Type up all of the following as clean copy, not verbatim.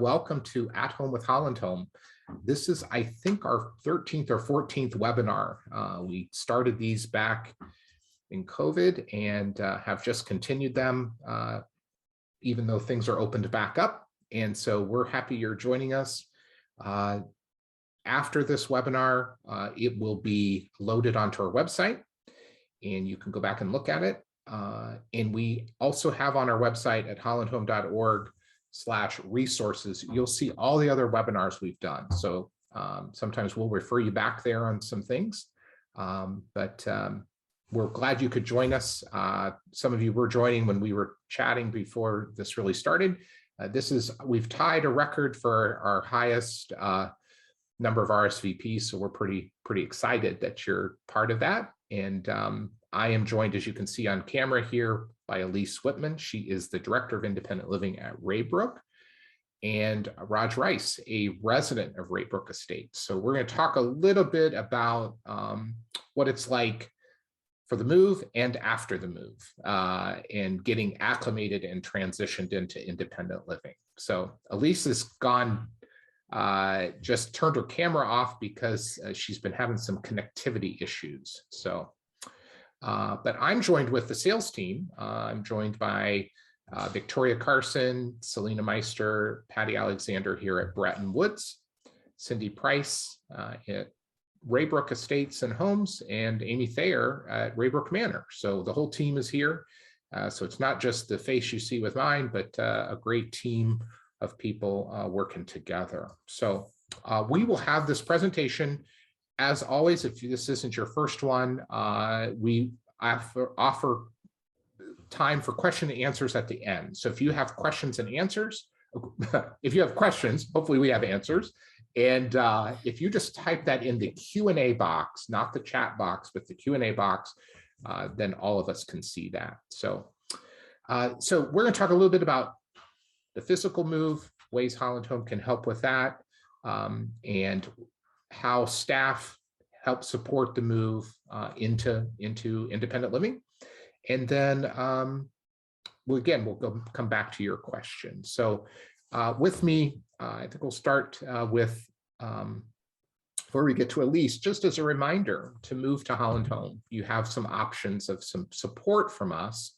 welcome to At Home with Holland Home. This is, I think, our 13th or 14th webinar. We started these back in COVID and have just continued them, even though things are opened back up. And so we're happy you're joining us. After this webinar, it will be loaded onto our website, and you can go back and look at it. And we also have on our website at hollandhome.org/resources, you'll see all the other webinars we've done. So sometimes we'll refer you back there on some things, but we're glad you could join us. Some of you were joining when we were chatting before this really started. We've tied a record for our highest number of RSVPs, so we're pretty excited that you're part of that. And I am joined, as you can see on camera here, by Elise Whitman. She is the Director of Independent Living at Raybrook, and Raj Rice, a resident of Raybrook Estates. So we're going to talk a little bit about what it's like for the move and after the move, and getting acclimated and transitioned into independent living. So Elise has just turned her camera off because she's been having some connectivity issues. So, but I'm joined with the sales team. I'm joined by Victoria Carson, Selena Meister, Patty Alexander here at Bretton Woods, Cindy Price at Raybrook Estates and Homes, and Amy Thayer at Raybrook Manor. So the whole team is here. So it's not just the face you see with mine, but a great team of people working together. So we will have this presentation. As always, if this isn't your first one, we offer time for question and answers at the end. So if you have questions and answers, if you have questions, hopefully we have answers. And if you just type that in the Q&A box, not the chat box, but the Q&A box, then all of us can see that. So we're going to talk a little bit about the physical move, ways Holland Home can help with that, and how staff help support the move into independent living. And then we'll come back to your questions. So with me, I think we'll start with, before we get to Elise, just as a reminder to move to Holland Home, you have some options of some support from us.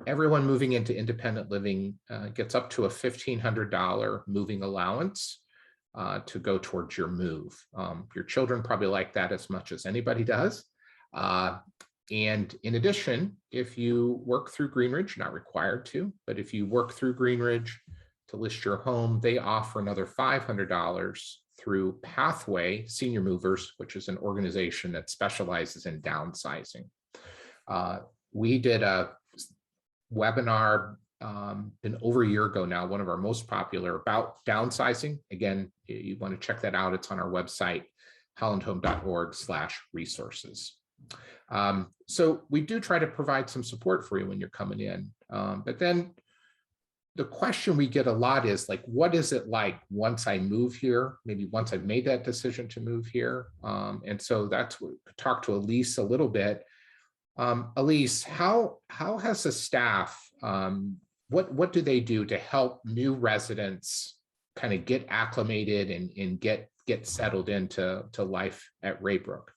Everyone moving into independent living gets up to a $1,500 moving allowance to go towards your move. Your children probably like that as much as anybody does. And in addition, if you work through Greenridge, not required to, but if you work through Greenridge to list your home, they offer another $500 through Pathway Senior Movers, which is an organization that specializes in downsizing. We did a webinar been over a year ago now, one of our most popular, about downsizing. Again, you want to check that out. It's on our website, hollandhome.org/resources. So we do try to provide some support for you when you're coming in. But then the question we get a lot is like, what is it like once I move here? Maybe once I've made that decision to move here. And so that's what we talk to Elise a little bit. Elise, how has the staff, what do they do to help new residents kind of get acclimated and get settled into life at Raybrook?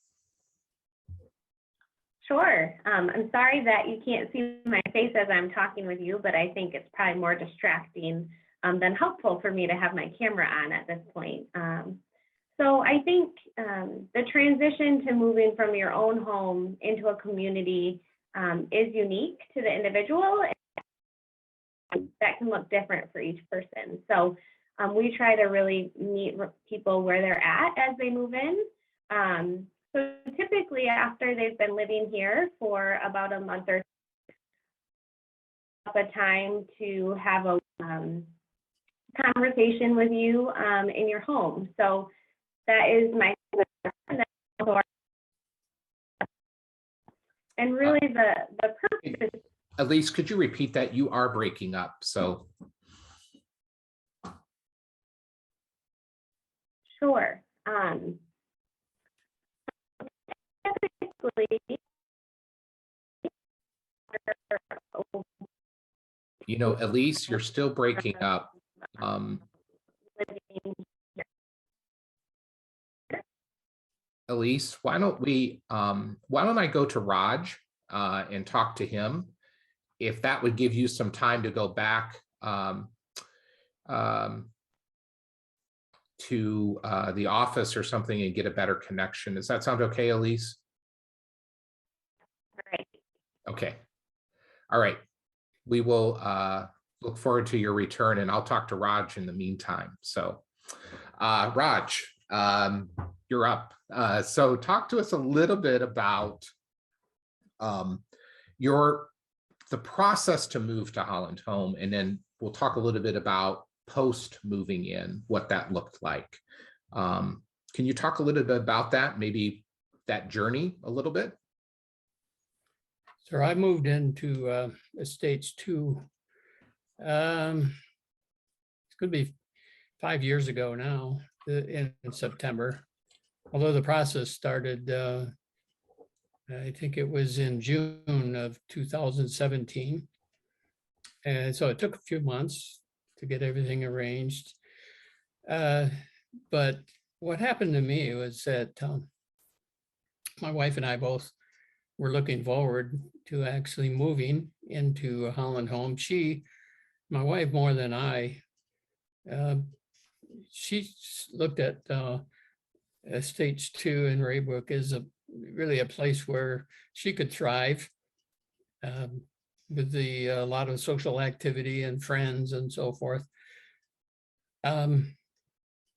Sure. I'm sorry that you can't see my face as I'm talking with you, but I think it's probably more distracting than helpful for me to have my camera on at this point. So I think the transition to moving from your own home into a community is unique to the individual. And that can look different for each person. So we try to really meet people where they're at as they move in. So typically after they've been living here for about a month or so, a time to have a conversation with you in your home. So that is my, and really the purpose. Elise, could you repeat that? You are breaking up, so. Sure. You know, Elise, you're still breaking up. Um, living. Elise, why don't I go to Raj and talk to him? If that would give you some time to go back um, to the office or something and get a better connection. Does that sound okay, Elise? Right. Okay. All right. We will look forward to your return, and I'll talk to Raj in the meantime. So, Raj, you're up. So talk to us a little bit about the process to move to Holland Home, and then we'll talk a little bit about post moving in, what that looked like. Can you talk a little bit about that, maybe that journey a little bit? So I moved into Estates 2. It's going to be 5 years ago now, in September. Although the process started, I think it was in June of 2017. And so it took a few months to get everything arranged. But what happened to me was that my wife and I both were looking forward to actually moving into a Holland Home. My wife more than I, she looked at Estates 2 in Raybrook as really a place where she could thrive with a lot of social activity and friends and so forth. At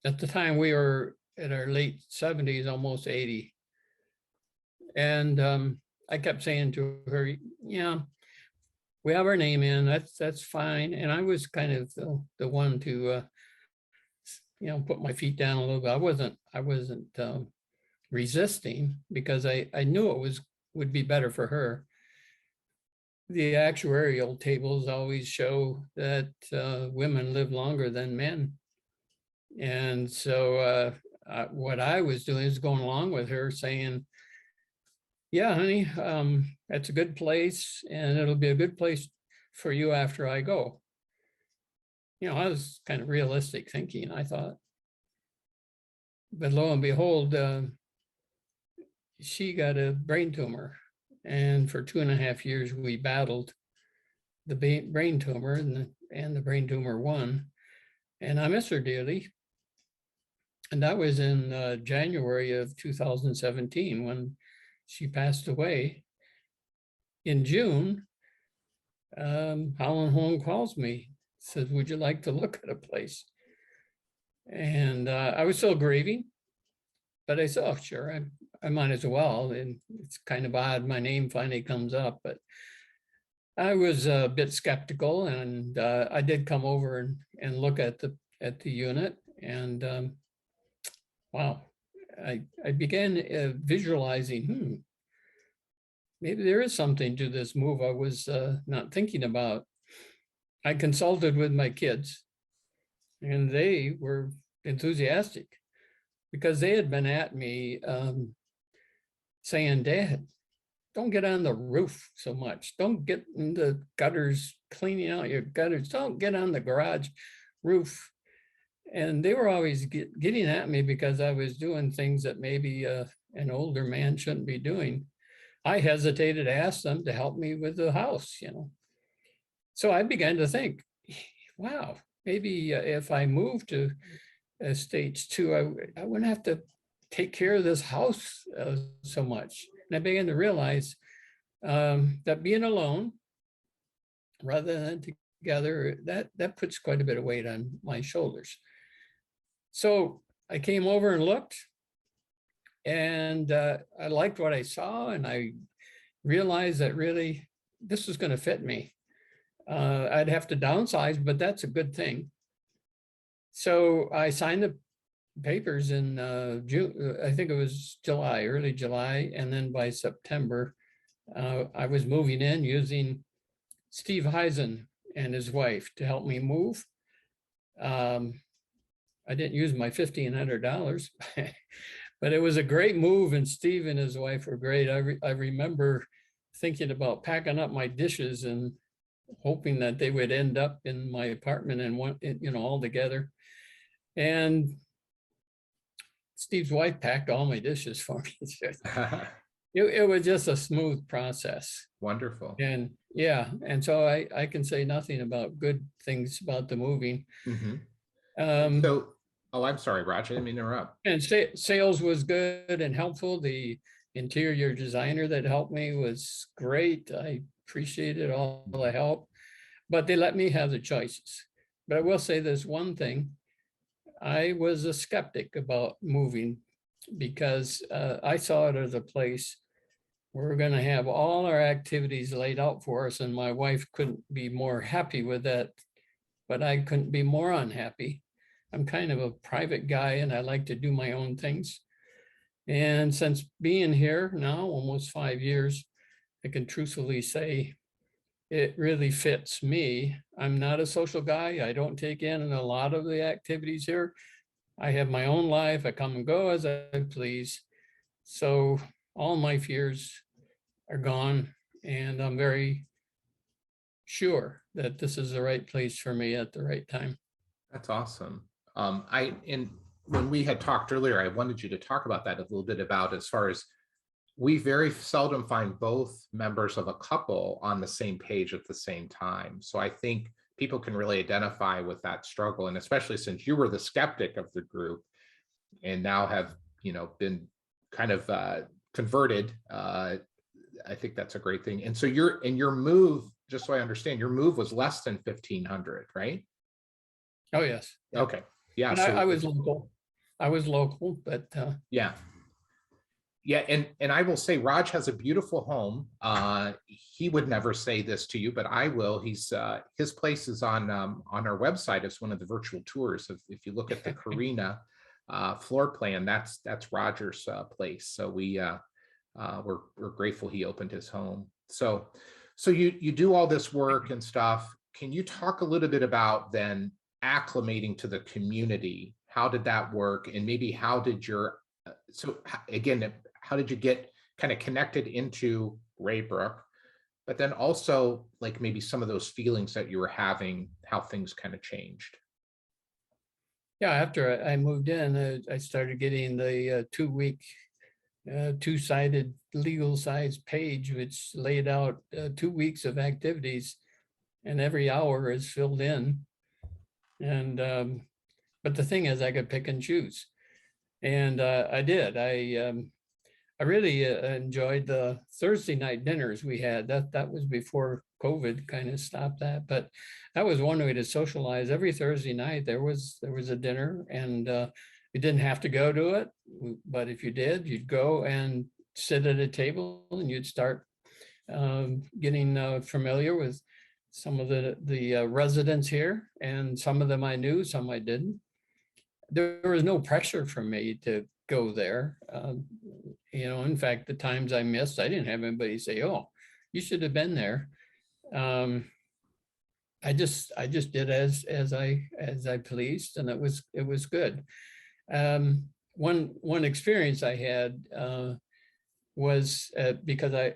the time, we were in our late 70s, almost 80. And I kept saying to her, yeah, we have our name in, that's fine. And I was kind of the one to, put my feet down a little bit. I wasn't resisting, because I knew it would be better for her. The actuarial tables always show that women live longer than men. And so what I was doing is going along with her, saying, yeah, honey, that's a good place, and it'll be a good place for you after I go. I was kind of realistic thinking, I thought. But lo and behold, she got a brain tumor. And for 2.5 years, we battled the brain tumor, and the brain tumor won. And I miss her dearly. And that was in January of 2017 when she passed away. In June, Holland Home calls me, says, would you like to look at a place? And I was still grieving, but I said, oh, sure, I might as well. And it's kind of odd, my name finally comes up, but I was a bit skeptical, and I did come over and look at the unit, and wow, I began visualizing, maybe there is something to this move I was not thinking about. I consulted with my kids, and they were enthusiastic, because they had been at me saying, Dad, don't get on the roof so much. Don't get in the gutters, cleaning out your gutters. Don't get on the garage roof. And they were always getting at me because I was doing things that maybe an older man shouldn't be doing. I hesitated to ask them to help me with the house, So I began to think, wow, maybe if I moved to Estates 2, I wouldn't have to take care of this house so much. And I began to realize that being alone rather than together, that puts quite a bit of weight on my shoulders. So I came over and looked, and I liked what I saw, and I realized that really this was going to fit me. I'd have to downsize, but that's a good thing. So I signed the papers in June, I think it was July, early July. And then by September, I was moving in using Steve Heisen and his wife to help me move. I didn't use my $1,500, but it was a great move, and Steve and his wife were great. I remember thinking about packing up my dishes and hoping that they would end up in my apartment and one, all together. And Steve's wife packed all my dishes for me. It was just a smooth process. Wonderful. And yeah, and so I can say nothing about good things about the moving. Mhm. Um, So, oh, I'm sorry, Raj, I didn't mean to interrupt. and sales was good and helpful. The interior designer that helped me was great. I appreciated all the help, but they let me have the choices. But I will say this one thing. I was a skeptic about moving because I saw it as a place where we're going to have all our activities laid out for us, and my wife couldn't be more happy with that, but I couldn't be more unhappy. I'm kind of a private guy and I like to do my own things. And since being here now almost 5 years, I can truthfully say it really fits me. I'm not a social guy. I don't take in a lot of the activities here. I have my own life. I come and go as I please. So all my fears are gone, and I'm very sure that this is the right place for me at the right time. That's awesome. And when we had talked earlier, I wanted you to talk about that a little bit about as far as we very seldom find both members of a couple on the same page at the same time. So I think people can really identify with that struggle. And especially since you were the skeptic of the group and now have, been kind of converted, I think that's a great thing. And so your move, just so I understand, your move was less than 1,500, right? Oh, yes. Yeah. Okay. Yeah. And So I was local. But yeah. Yeah, and I will say Raj has a beautiful home. He would never say this to you, but I will. His place is on our website as one of the virtual tours. If you look at the Carina floor plan, that's Roger's place. So we're grateful he opened his home. So you do all this work and stuff. Can you talk a little bit about then acclimating to the community? How did that work? And maybe how did again, how did you get kind of connected into Raybrook, but then also like maybe some of those feelings that you were having, how things kind of changed? yeah, after I moved in, I started getting the 2-week, two-sided legal size page, which laid out 2 weeks of activities, and every hour is filled in. And but the thing is, I could pick and choose, and I did. I really enjoyed the Thursday night dinners we had. That was before COVID kind of stopped that, but that was one way to socialize. Every Thursday night there was a dinner, and you didn't have to go to it, but if you did, you'd go and sit at a table and you'd start getting familiar with some of the residents here, and some of them I knew, some I didn't. There was no pressure for me to go there. In fact, the times I missed, I didn't have anybody say, "Oh, you should have been there." I just did as I pleased, and it was good. One experience I had was because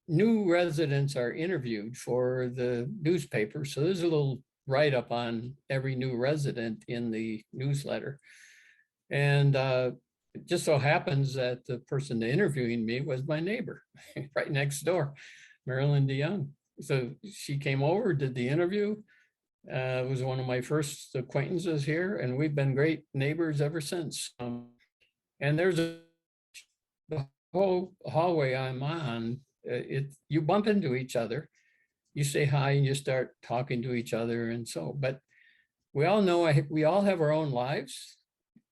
new residents are interviewed for the newspaper, so there's a little write up on every new resident in the newsletter, and it just so happens that the person interviewing me was my neighbor right next door, Marilyn DeYoung. So she came over, did the interview. It was one of my first acquaintances here, and we've been great neighbors ever since. And there's the whole hallway I'm on. You bump into each other, you say hi, and you start talking to each other, and so. But we all know we all have our own lives,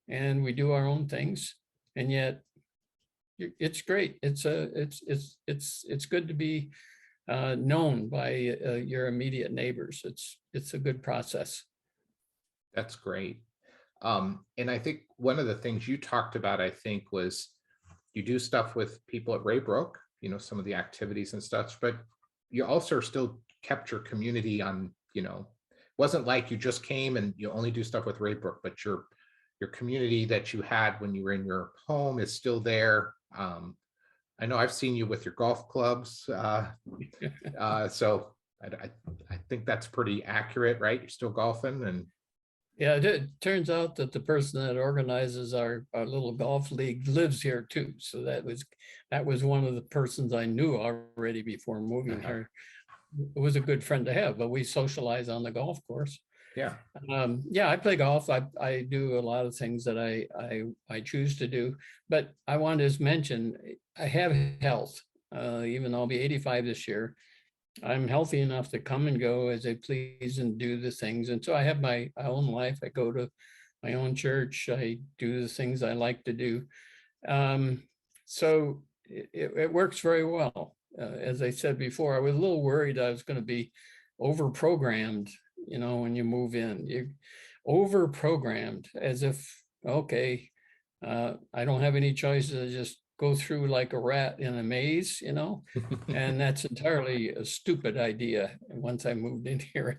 and we do our own things, and yet it's great. It's good to be known by your immediate neighbors. It's a good process. That's great. And I think one of the things you talked about, I think, was you do stuff with people at Raybrook, some of the activities and stuff, but you also still kept your community on, wasn't like you just came and you only do stuff with Raybrook, but your community that you had when you were in your home is still there. I know I've seen you with your golf clubs. So I think that's pretty accurate, right? You're still golfing and Yeah, it turns out that the person that organizes our little golf league lives here too. So that was one of the persons I knew already before moving here. It was a good friend to have, but we socialize on the golf course. yeah. Yeah, I play golf. I do a lot of things that I choose to do, but I want to mention I have health. Even though I'll be 85 this year, I'm healthy enough to come and go as I please and do the things. And so I have my own life. I go to my own church. I do the things I like to do. So it works very well. As I said before, I was a little worried I was going to be over-programmed. When you move in, you're over-programmed as if, okay, I don't have any choices. I just go through like a rat in a maze, and that's entirely a stupid idea. And once I moved in here,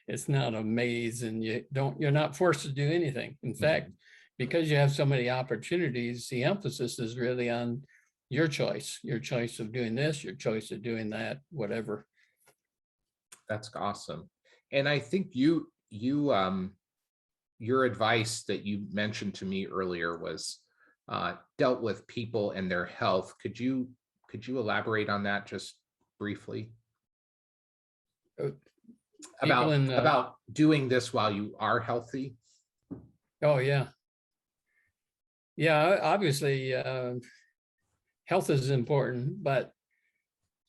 it's not a maze, and you're not forced to do anything. In fact, because you have so many opportunities, the emphasis is really on your choice of doing this, your choice of doing that, whatever. That's awesome. And I think your advice that you mentioned to me earlier was dealt with people and their health. Could you elaborate on that just briefly? About doing this while you are healthy? Oh, yeah. Yeah, obviously, health is important, but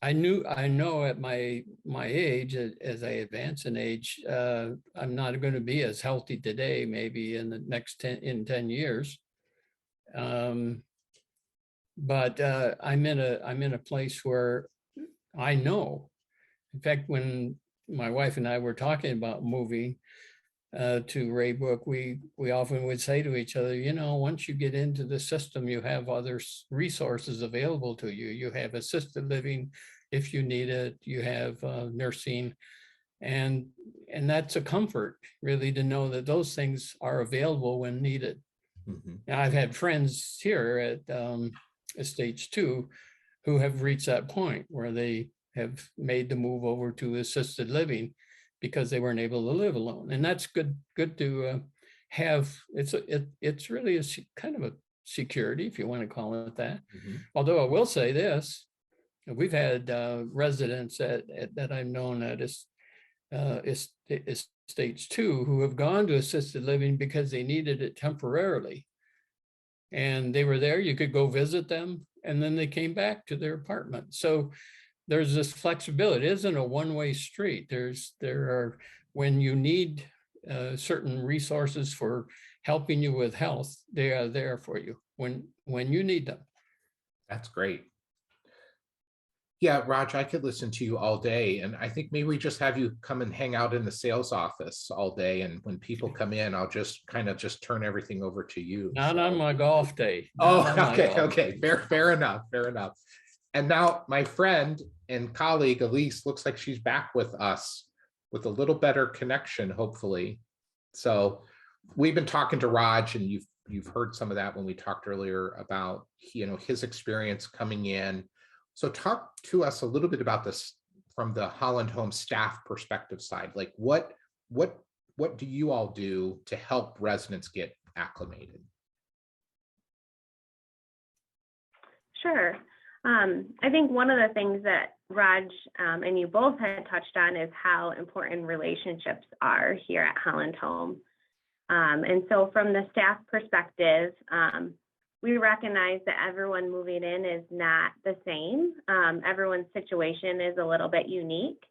I know at my age, as I advance in age, I'm not going to be as healthy today, maybe in the next 10 years. But I'm in a place where I know. In fact, when my wife and I were talking about moving to Raybrook, we often would say to each other, once you get into the system, you have other resources available to you. You have assisted living if you need it. You have nursing, and that's a comfort, really, to know that those things are available when needed. Now, I've had friends here at Estates 2 who have reached that point where they have made the move over to assisted living because they weren't able to live alone, and that's good to have. It's really a kind of a security, if you want to call it that. Although I will say this, we've had residents that I've known at Estates 2 who have gone to assisted living because they needed it temporarily, and they were there. You could go visit them, and then they came back to their apartment. So there's this flexibility. It isn't a one-way street. There are, when you need certain resources for helping you with health, they are there for you when you need them. That's great. Yeah, Raj, I could listen to you all day, and I think maybe we just have you come and hang out in the sales office all day, and when people come in, I'll just turn everything over to you. Not on my golf day. Okay. Fair enough. And now my friend and colleague, Elise, looks like she's back with us with a little better connection, hopefully. So we've been talking to Raj, and you've heard some of that when we talked earlier about his experience coming in. So talk to us a little bit about this from the Holland Home staff perspective side. Like what do you all do to help residents get acclimated? Sure. I think one of the things that Raj and you both had touched on is how important relationships are here at Holland Home. And so from the staff perspective, we recognize that everyone moving in is not the same. Everyone's situation is a little bit unique.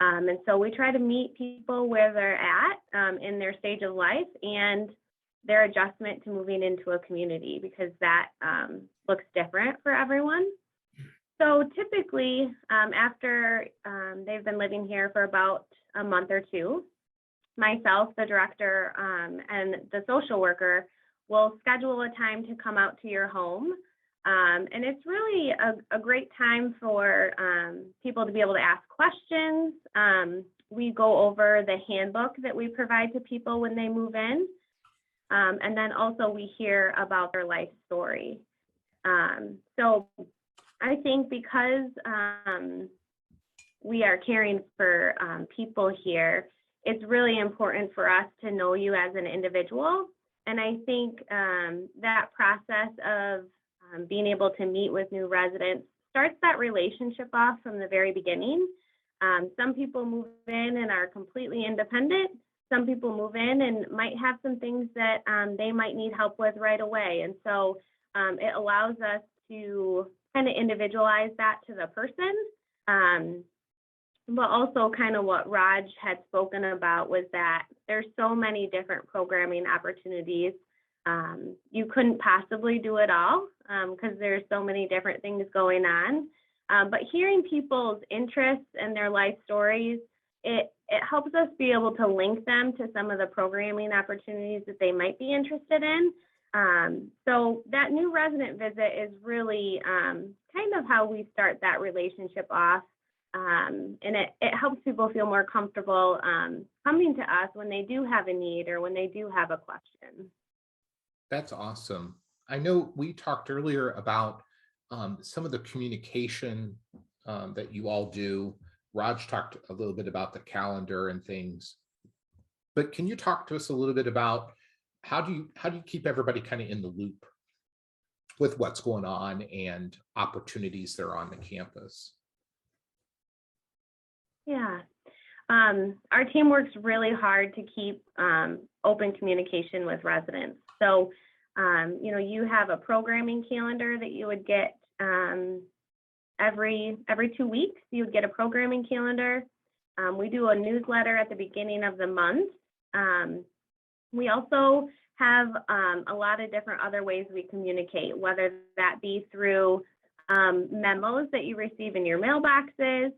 And so we try to meet people where they're at in their stage of life and their adjustment to moving into a community, because that looks different for everyone. So typically, after they've been living here for about a month or two, myself, the director, and the social worker will schedule a time to come out to your home. And it's really a great time for people to be able to ask questions. We go over the handbook that we provide to people when they move in. And then also we hear about their life story. So I think because we are caring for people here, it's really important for us to know you as an individual. And I think that process of being able to meet with new residents starts that relationship off from the very beginning. Some people move in and are completely independent. Some people move in and might have some things that they might need help with right away. And so it allows us to kind of individualize that to the person. But also kind of what Raj had spoken about was that there's so many different programming opportunities. You couldn't possibly do it all because there's so many different things going on. But hearing people's interests and their life stories, it helps us be able to link them to some of the programming opportunities that they might be interested in. So that new resident visit is really kind of how we start that relationship off. And it helps people feel more comfortable coming to us when they do have a need or when they do have a question. That's awesome. I know we talked earlier about some of the communication that you all do. Raj talked a little bit about the calendar and things, but can you talk to us a little bit about how do you keep everybody kind of in the loop with what's going on and opportunities that are on the campus? Yeah, our team works really hard to keep open communication with residents. So, you have a programming calendar that you would get every 2 weeks. You would get a programming calendar. We do a newsletter at the beginning of the month. We also have a lot of different other ways we communicate, whether that be through memos that you receive in your mailboxes.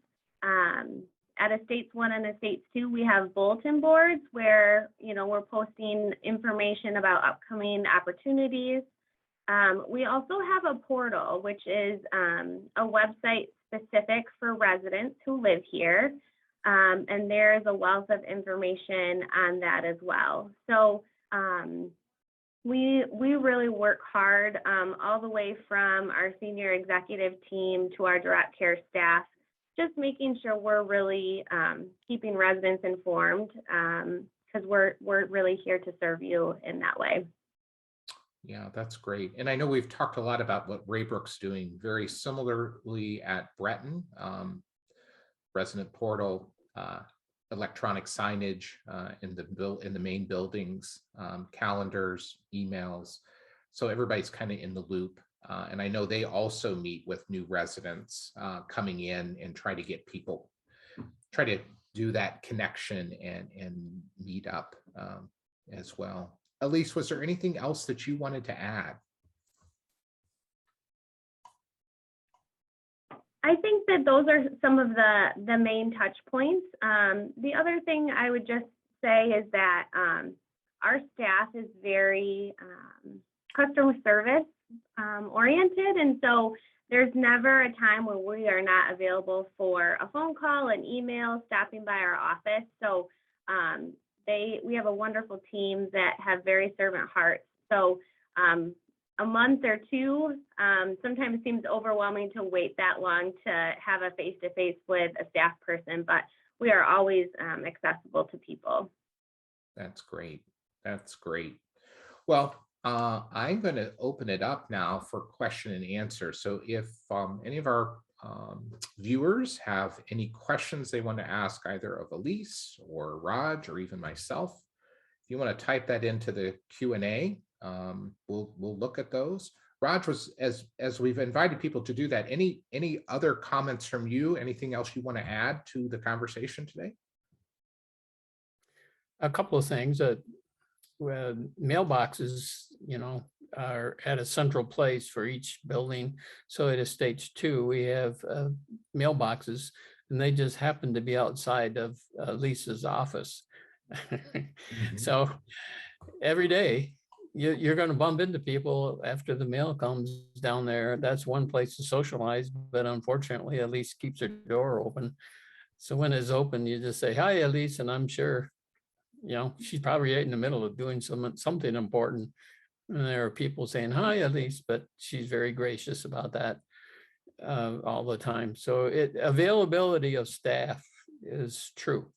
At Estates 1 and Estates 2, we have bulletin boards where, we're posting information about upcoming opportunities. We also have a portal, which is a website specific for residents who live here. And there is a wealth of information on that as well. So we really work hard all the way from our senior executive team to our direct care staff, just making sure we're really keeping residents informed because we're really here to serve you in that way. Yeah, that's great. And I know we've talked a lot about what Raybrook's doing very similarly at Breton, resident portal, electronic signage in the main buildings, calendars, emails. So everybody's kind of in the loop. And I know they also meet with new residents coming in and try to do that connection and meet up as well. Elise, was there anything else that you wanted to add? I think that those are some of the main touch points. The other thing I would just say is that our staff is very customer service oriented. And so there's never a time where we are not available for a phone call, an email, stopping by our office. So we have a wonderful team that have very servant hearts. So a month or two sometimes seems overwhelming to wait that long to have a face-to-face with a staff person, but we are always accessible to people. That's great. That's great. Well, I'm going to open it up now for question and answer. So if any of our viewers have any questions they want to ask either of Elise or Raj or even myself, if you want to type that into the Q&A, we'll look at those. Raj, as we've invited people to do that, any other comments from you? Anything else you want to add to the conversation today? A couple of things. Mailboxes, are at a central place for each building. So at Estates 2, we have mailboxes, and they just happen to be outside of Lisa's office. Mm-hmm. So every day you're going to bump into people after the mail comes down there. That's one place to socialize, but unfortunately, Elise keeps her door open. So when it's open, you just say, "Hi, Elise," and I'm sure she's probably right in the middle of doing something important. And there are people saying, "Hi, Elise," but she's very gracious about that. all the time. So availability of staff is true.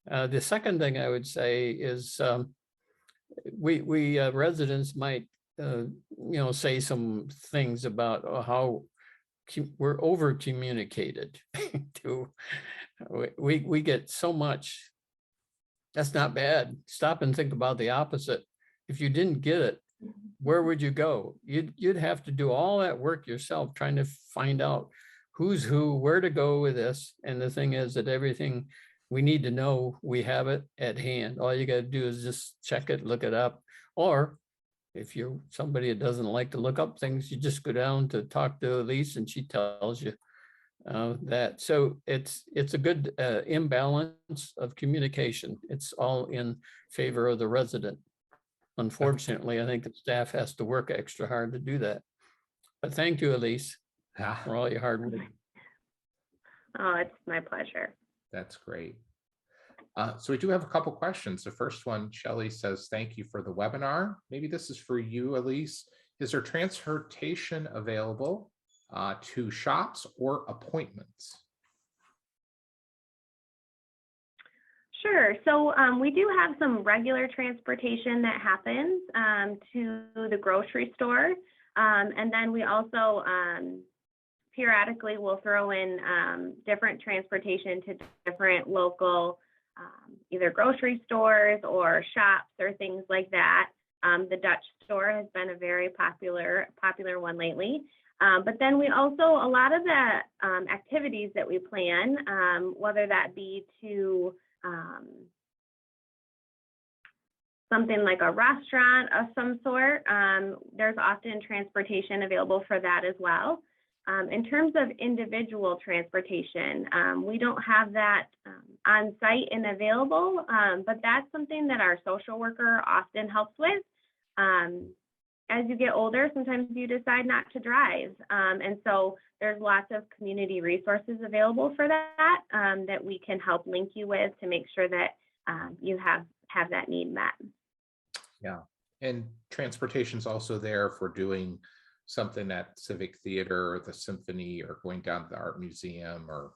The second thing I would say is we residents might say some things about how we're over communicated. We get so much. That's not bad. Stop and think about the opposite. If you didn't get it, where would you go? You'd have to do all that work yourself, trying to find out who's who, where to go with this. And the thing is that everything we need to know, we have it at hand. All you got to do is just check it, look it up. Or if you're somebody that doesn't like to look up things, you just go down to talk to Elise and she tells you that. So it's a good imbalance of communication. It's all in favor of the resident. Unfortunately, I think the staff has to work extra hard to do that. But thank you, Elise, for all your hard work. Oh, it's my pleasure. That's great. So we do have a couple questions. The first one, Shelley says, thank you for the webinar. Maybe this is for you, Elise. Is there transportation available to shops or appointments? Sure. So we do have some regular transportation that happens to the grocery store. And then we also periodically will throw in different transportation to different local either grocery stores or shops or things like that. The Dutch store has been a very popular one lately. But then we also, a lot of the activities that we plan, whether that be to something like a restaurant of some sort, there's often transportation available for that as well. In terms of individual transportation, we don't have that on site and available, but that's something that our social worker often helps with. As you get older, sometimes you decide not to drive. And so there's lots of community resources available for that, that we can help link you with to make sure that you have that need met. Yeah, and transportation's also there for doing something at Civic Theater or the Symphony or going down to the Art Museum or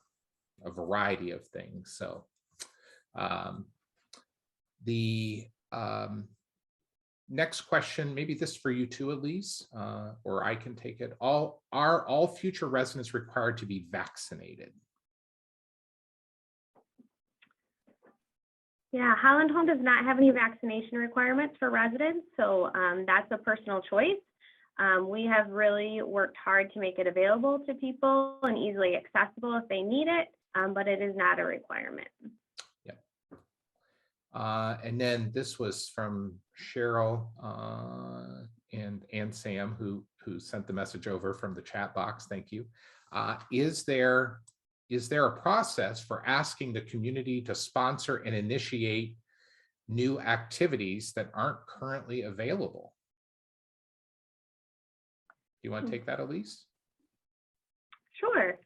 a variety of things. So the next question, maybe this for you too, Elise, or I can take it. Are all future residents required to be vaccinated? Yeah, Holland Home does not have any vaccination requirements for residents, so that's a personal choice. We have really worked hard to make it available to people and easily accessible if they need it, but it is not a requirement. Yep. And then this was from Cheryl and Sam, who sent the message over from the chat box. Thank you. Is there a process for asking the community to sponsor and initiate new activities that aren't currently available? Do you want to take that, Elise? Sure.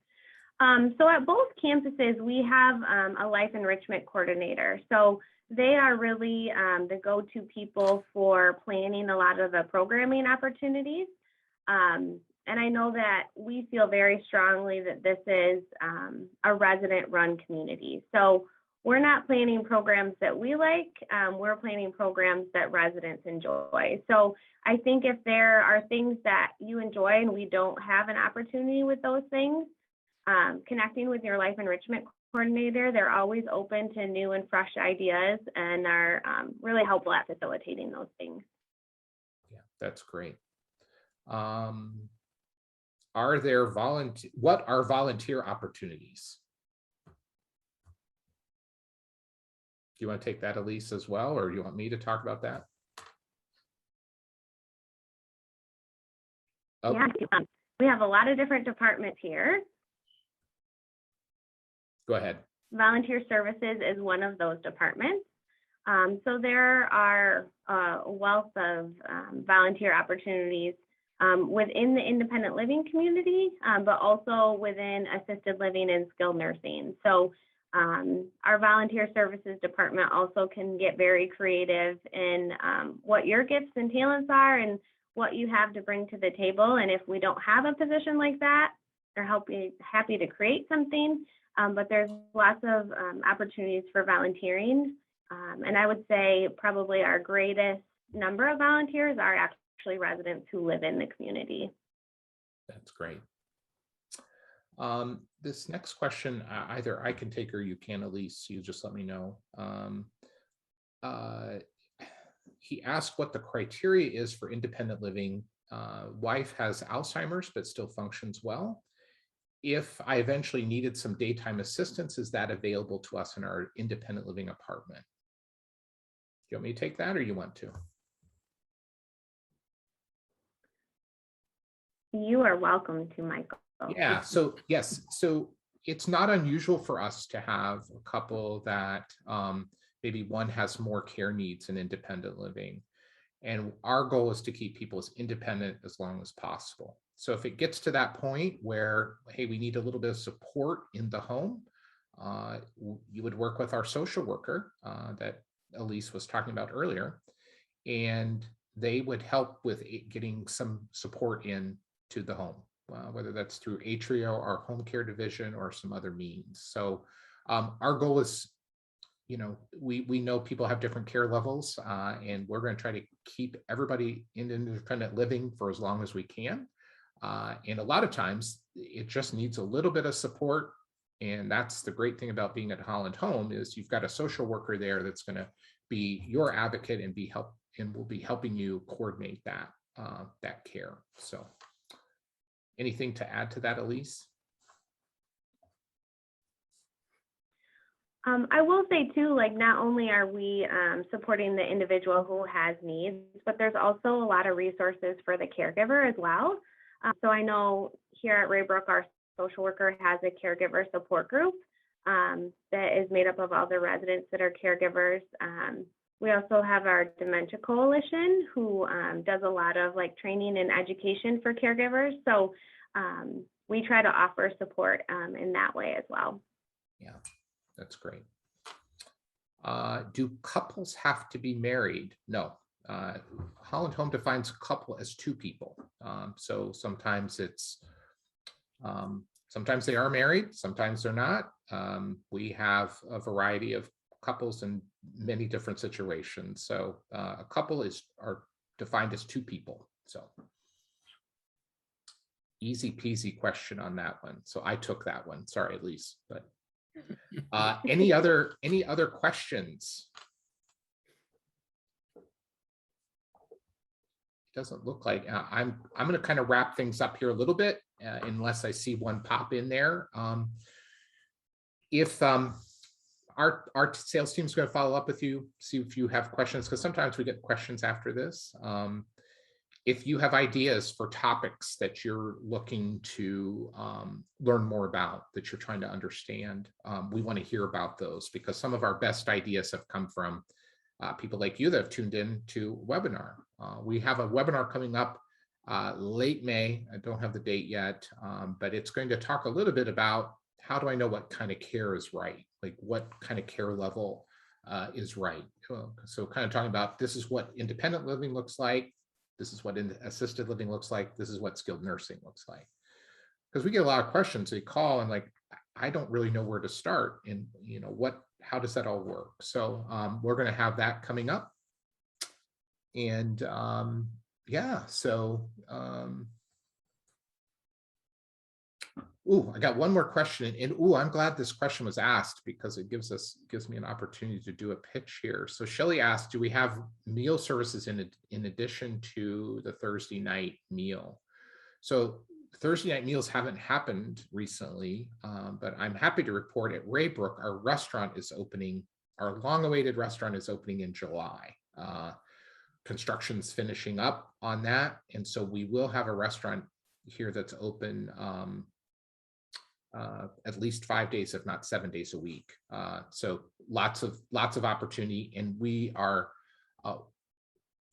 So at both campuses, we have a life enrichment coordinator. So they are really the go-to people for planning a lot of the programming opportunities. And I know that we feel very strongly that this is a resident-run community. So we're not planning programs that we like, we're planning programs that residents enjoy. So I think if there are things that you enjoy and we don't have an opportunity with those things, connecting with your life enrichment coordinator, they're always open to new and fresh ideas and are really helpful at facilitating those things. Yeah, that's great. Are there what are volunteer opportunities? Do you want to take that, Elise, as well, or do you want me to talk about that? Oh. Yeah, we have a lot of different departments here. Go ahead. Volunteer services is one of those departments. So there are a wealth of volunteer opportunities within the independent living community, but also within assisted living and skilled nursing. So our volunteer services department also can get very creative in what your gifts and talents are and what you have to bring to the table. And if we don't have a position like that, are happy to create something, but there's lots of opportunities for volunteering. And I would say probably our greatest number of volunteers are actually residents who live in the community. That's great. This next question, either I can take or you can, Elise, you just let me know. He asked what the criteria is for independent living. Wife has Alzheimer's, but still functions well. If I eventually needed some daytime assistance, is that available to us in our independent living apartment? Do you want me to take that or you want to? You are welcome to, Michael. Yeah, so yes, so it's not unusual for us to have a couple that maybe one has more care needs in independent living. And our goal is to keep people as independent as long as possible. So if it gets to that point where, hey, we need a little bit of support in the home, you would work with our social worker that Elise was talking about earlier, and they would help with getting some support in to the home, whether that's through Atrio, our home care division, or some other means. So our goal is, you know, we know people have different care levels, and we're going to try to keep everybody in independent living for as long as we can. And a lot of times it just needs a little bit of support. And that's the great thing about being at Holland Home is you've got a social worker there that's going to be your advocate and will be helping you coordinate that that care. So anything to add to that, Elise? I will say too, like not only are we supporting the individual who has needs, but there's also a lot of resources for the caregiver as well. So I know here at Raybrook, our social worker has a caregiver support group that is made up of all the residents that are caregivers. We also have our Dementia Coalition who does a lot of like training and education for caregivers. So we try to offer support in that way as well. Yeah. That's great. Do couples have to be married? No. Holland Home defines a couple as two people. So sometimes it's, sometimes they are married, sometimes they're not. We have a variety of couples in many different situations. So a couple are defined as two people. So easy peasy question on that one. So I took that one. Sorry, Elise, but any other questions? Doesn't look like I'm going to kind of wrap things up here a little bit, unless I see one pop in there. If our sales team is going to follow up with you, see if you have questions, because sometimes we get questions after this. If you have ideas for topics that you're looking to learn more about, that you're trying to understand, we want to hear about those, because some of our best ideas have come from people like you that have tuned in to a webinar. We have a webinar coming up late May. I don't have the date yet, but it's going to talk a little bit about how do I know what kind of care is right? Like what kind of care level is right? So kind of talking about, this is what independent living looks like. This is what assisted living looks like. This is what skilled nursing looks like. Because we get a lot of questions. They call and like, I don't really know where to start. And you know, how does that all work? So we're going to have that coming up. And yeah, so I got one more question. And I'm glad this question was asked, because it gives me an opportunity to do a pitch here. So Shelley asked, do we have meal services in addition to the Thursday night meal? So Thursday night meals haven't happened recently, but I'm happy to report at Raybrook, our restaurant is opening. Our long-awaited restaurant is opening in July. Construction's finishing up on that. And so we will have a restaurant here that's open at least 5 days, if not 7 days a week. So lots of opportunity, and we are,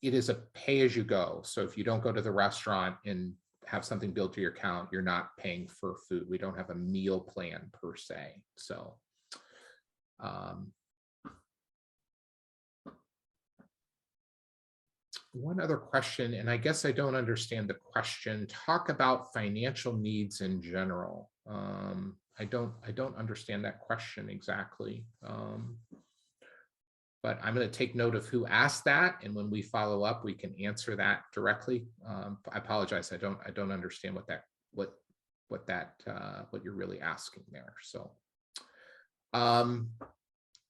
it is a pay as you go. So if you don't go to the restaurant and have something billed to your account, you're not paying for food. We don't have a meal plan per se. So one other question, and I guess I don't understand the question. Talk about financial needs in general. I don't understand that question exactly. But I'm going to take note of who asked that, and when we follow up, we can answer that directly. I apologize. I don't understand what you're really asking there. So,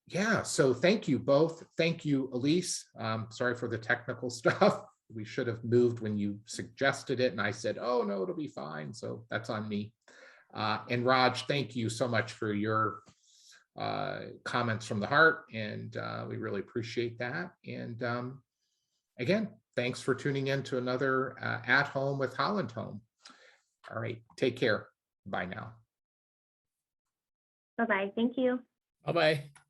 yeah. So thank you both. Thank you, Elise. Sorry for the technical stuff. We should have moved when you suggested it, and I said, "Oh no, it'll be fine." So that's on me. And Raj, thank you so much for your comments from the heart, and we really appreciate that. And again, thanks for tuning in to another At Home with Holland Home. All right, take care. Bye now. Bye-bye. Thank you. Bye-bye.